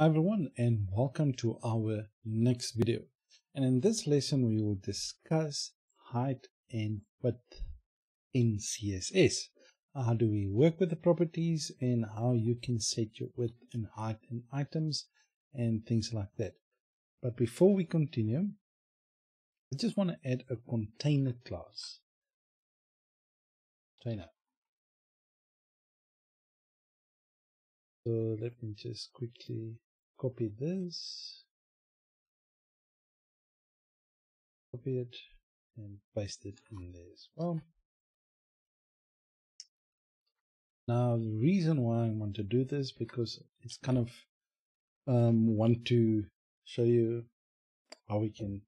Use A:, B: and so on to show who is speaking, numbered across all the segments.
A: Hi everyone, and welcome to our next video. And in this lesson we will discuss height and width in CSS. How do we work with the properties and how you can set your width and height in items and things like that. But before we continue, I just want to add a container class. Container. So let me just quickly copy this, copy it, and paste it in there as well. Now the reason why I want to do this, because it's kind of want to show you how we can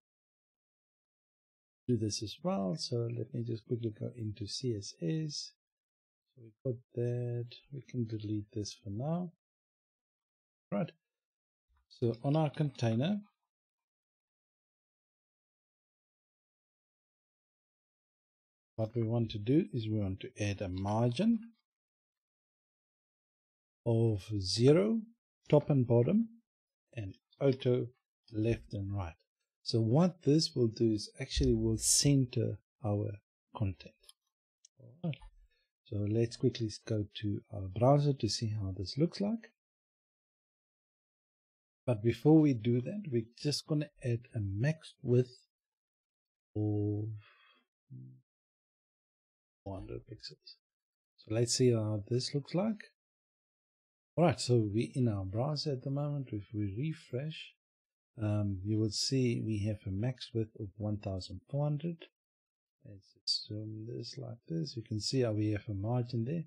A: do this as well. So let me just quickly go into CSS. So we got that. We can delete this for now. Right. So on our container, what we want to do is we want to add a margin of 0 top and bottom and auto left and right. So what this will do is actually will center our content. All right. So let's quickly go to our browser to see how this looks like. But before we do that, we're just going to add a max width of 400 pixels. So let's see how this looks like. Alright, so we're in our browser at the moment. If we refresh, you will see we have a max width of 1400. Let's just zoom this like this. You can see how we have a margin there.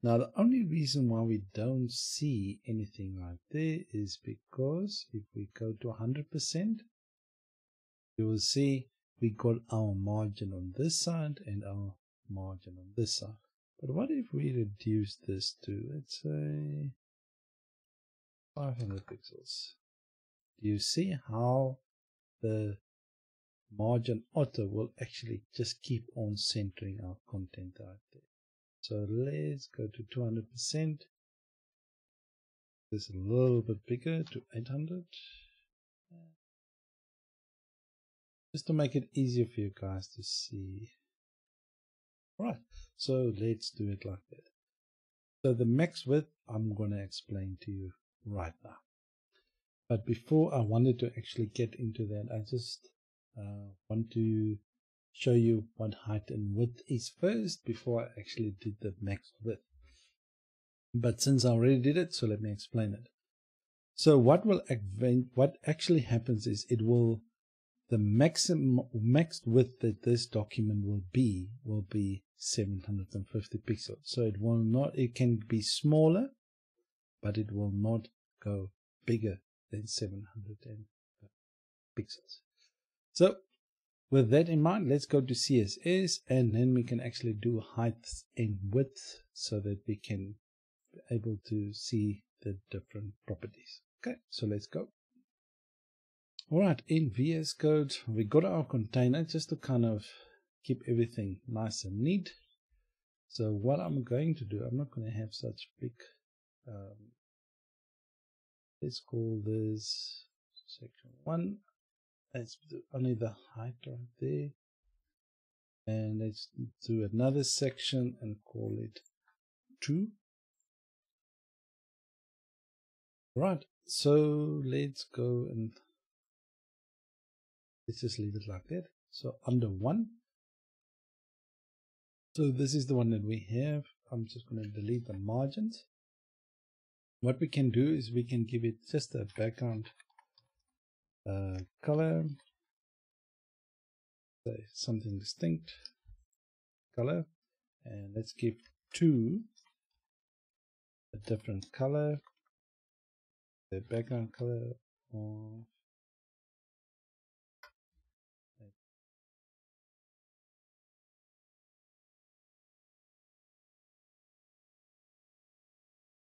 A: Now the only reason why we don't see anything right there is because if we go to 100%, you will see we got our margin on this side and our margin on this side. But what if we reduce this to, let's say, 500 pixels? Do you see how the margin auto will actually just keep on centering our content right there? So let's go to 200%. This a little bit bigger to 800. Just to make it easier for you guys to see. Right, so let's do it like that. So the max width I'm going to explain to you right now. But before I wanted to actually get into that, I just want to show you what height and width is first before I actually did the max width. But since I already did it, so let me explain it. So what actually happens is the max width that this document will be 750 pixels. So it can be smaller, but it will not go bigger than 700 pixels. So with that in mind, let's go to CSS and then we can actually do height and width so that we can be able to see the different properties. Okay, so let's go. Alright, in VS Code, we got our container just to kind of keep everything nice and neat. So what I'm going to do, I'm not going to have such big, let's call this section 1. Let's do only the height right there. And let's do another section and call it 2. Right, so let's go and let's just leave it like that. So under 1. So this is the one that we have. I'm just going to delete the margins. What we can do is we can give it just a background color, say something distinct color, and let's give 2 a different color, the background color of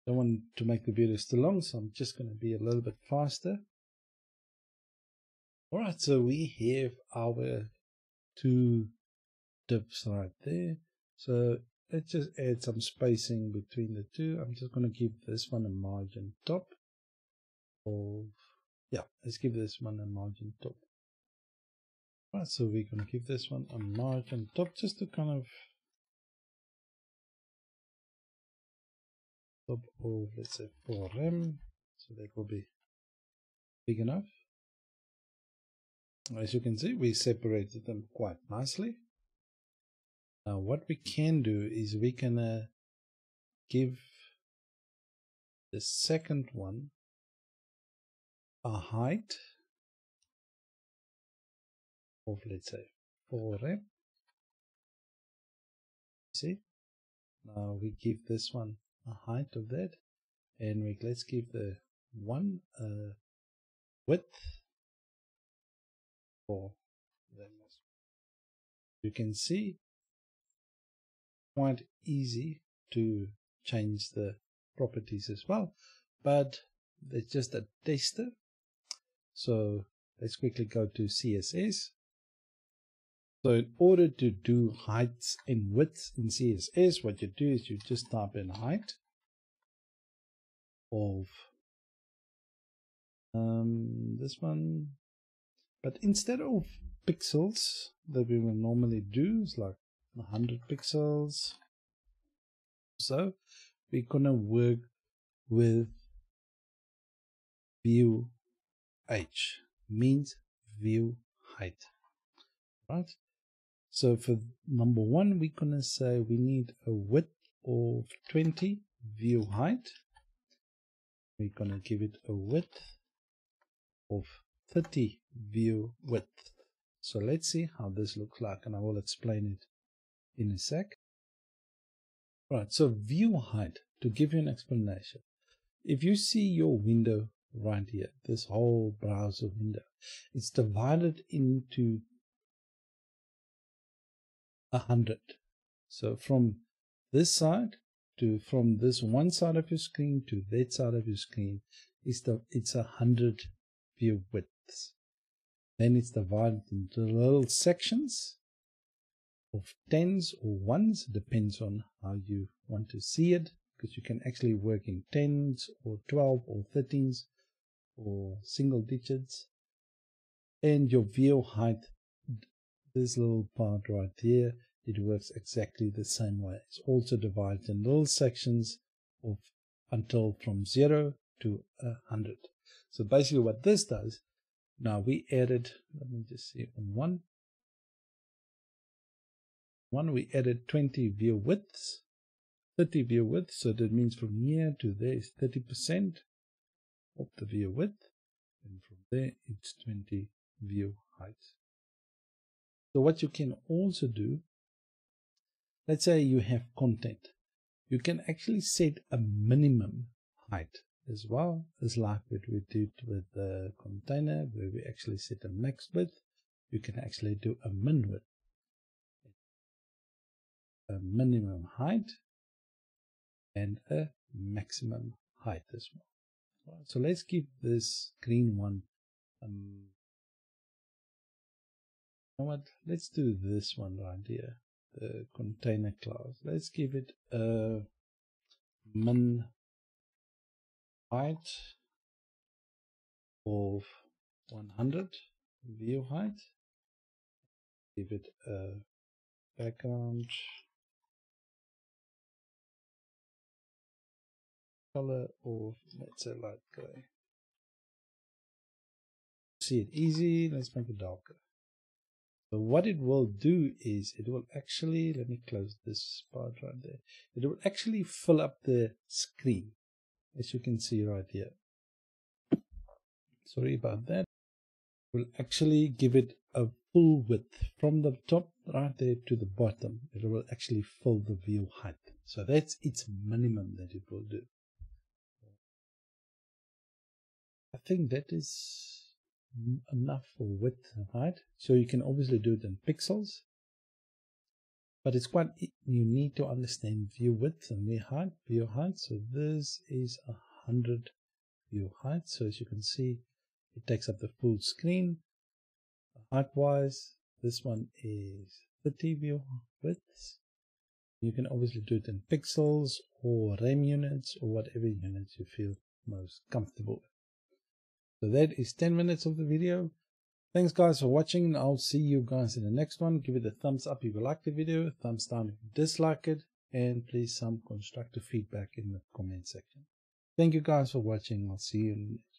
A: don't want to make the video too long, so I'm just going to be a little bit faster. Alright, so we have our 2 divs right there. So let's just add some spacing between the two. I'm just going to give this one a margin top of, yeah, let's give this one a margin top. Right, so we're going to give this one a margin top just to kind of top of, let's say 4 rem, so that will be big enough. As you can see, we separated them quite nicely. Now what we can do is we can give the second one a height of, let's say 4 rem. See, now we give this one a height of that, and let's give the one a width for them. You can see quite easy to change the properties as well, but it's just a tester. So let's quickly go to CSS. So in order to do heights and widths in CSS, what you do is you just type in height of this one, but instead of pixels that we will normally do, is like 100 pixels. So we're gonna work with view h, means view height, right? So for number one, we're gonna say we need a width of 20 view height. We're gonna give it a width of 30 view width. So let's see how this looks like, and I will explain it in a sec. Right, so view height, to give you an explanation. If you see your window right here, this whole browser window, it's divided into 100. So from this side to, from this one side of your screen to that side of your screen, it's 100 view widths. Then it's divided into little sections of tens or ones, depends on how you want to see it, because you can actually work in tens or 12 or 13s or single digits. And your view height, this little part right here, it works exactly the same way. It's also divided in little sections of until from 0 to 100. So basically what this does, now we added, let me just see, on one we added 20 view widths, 30 view widths, so that means from here to there is 30% of the view width, and from there it's 20 view heights. So what you can also do, let's say you have content, you can actually set a minimum height as well, as like what we did with the container, where we actually set a max width. You can actually do a min width, a minimum height, and a maximum height as well. Right, so let's give this green one, you know what, let's do this one right here, the container class. Let's give it a min height of 100 view height. Give it a background color of, let's say, light gray. See it easy, let's make it darker. So what it will do is it will actually, let me close this part right there, it will actually fill up the screen, as you can see right here. Sorry about that. It will actually give it a full width from the top right there to the bottom. It will actually fill the view height. So that's its minimum that it will do. I think that is enough for width and height. So you can obviously do it in pixels, but it's quite, you need to understand view width and view height. So this is 100 view height. So as you can see, it takes up the full screen. Height wise, this one is 30 view widths. You can obviously do it in pixels or rem units or whatever units you feel most comfortable with. So that is 10 minutes of the video. Thanks guys for watching. I'll see you guys in the next one. Give it a thumbs up if you like the video, thumbs down if you dislike it, and please some constructive feedback in the comment section. Thank you guys for watching. I'll see you in the next one.